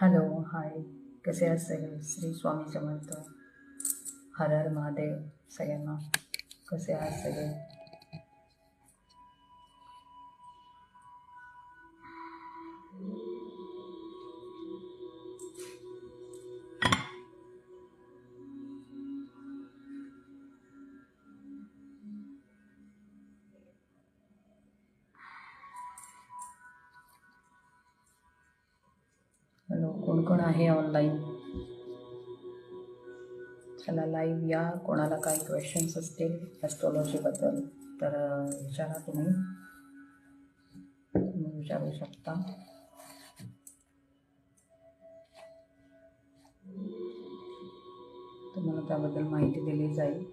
Hello, हाय. कसे आहात सगळे? श्री स्वामी समर्थ. हर हर महादेव सगळ्यांना. कसे आहात सगळे? हॅलो, कोण कोण आहे ऑनलाईन? चला लाईव्ह या. कोणाला काही क्वेश्चन्स असतील ॲस्ट्रॉलॉजीबद्दल तर विचारा. तुम्ही विचारू शकता. तुम्हाला त्याबद्दल माहिती दिली जाईल.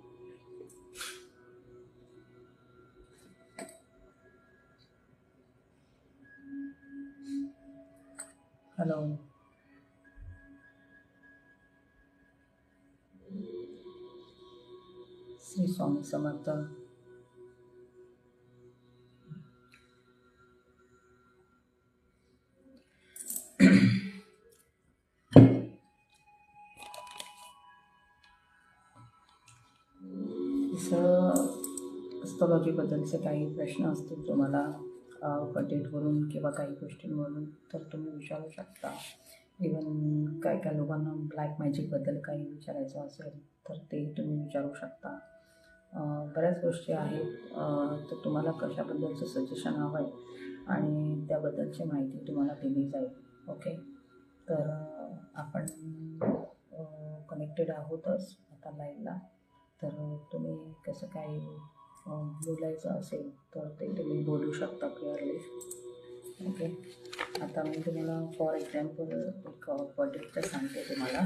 हॅलो, श्री स्वामी समर्थ. ॲस्ट्रॉलॉजीबद्दलचे काही प्रश्न असतील तुम्हाला कंटेंटवरून किंवा काही गोष्टींवरून तर तुम्ही विचारू शकता. इवन काय काय लोकांना ब्लॅक मॅजिकबद्दल काही विचारायचं असेल तर ते तुम्ही विचारू शकता. बऱ्याच गोष्टी आहेत. तर तुम्हाला कशाबद्दलचं सजेशन हवं आहे आणि त्याबद्दलची माहिती तुम्हाला दिली जाईल. ओके, तर आपण कनेक्टेड आहोतच आता लाईव्हला. तर तुम्ही कसं काही बोलायचं असेल तर ते तुम्ही बोलू शकता क्लिअरली. ओके, आता मी तुम्हाला फॉर एक्झाम्पल एक बजेटचं सांगते तुम्हाला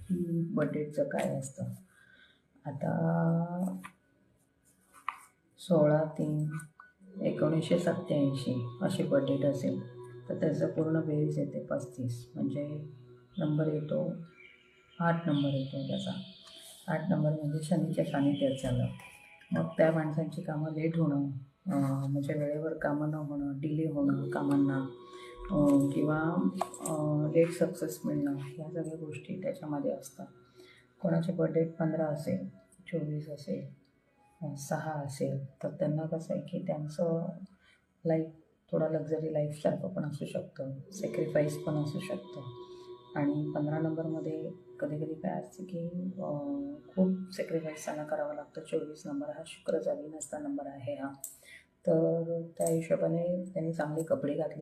की बजेटचं काय असतं. आता 16/3/1987 अशी बजेट असेल तर त्याचं पूर्ण बेरीज येते 35. म्हणजे नंबर येतो 8 नंबर येतो त्याचा. 8 नंबर म्हणजे शनीच्या सानिध्यात झालं. मग त्या माणसांची कामं लेट होणं, म्हणजे वेळेवर कामं न होणं, डिले होणं कामांना, किंवा लेट सक्सेस मिळणं, ह्या सगळ्या गोष्टी त्याच्यामध्ये असतात. कोणाचे बर्थडे 15 असेल, 24 असेल, 6 असेल तर त्यांना कसं आहे की त्यांचं लाईफ थोडा लक्झरी लाईफसारखं पण असू शकतं, सॅक्रिफाईस पण असू शकतं. आणि 15 नंबरमध्ये कधी कधी काय असतं की खूप सॅक्रिफाईस त्यांना करावं लागतं. 24 नंबर हा शुक्रचा विनसचा नंबर आहे हा. तर त्या हिशोबाने त्यांनी चांगले कपडे घातले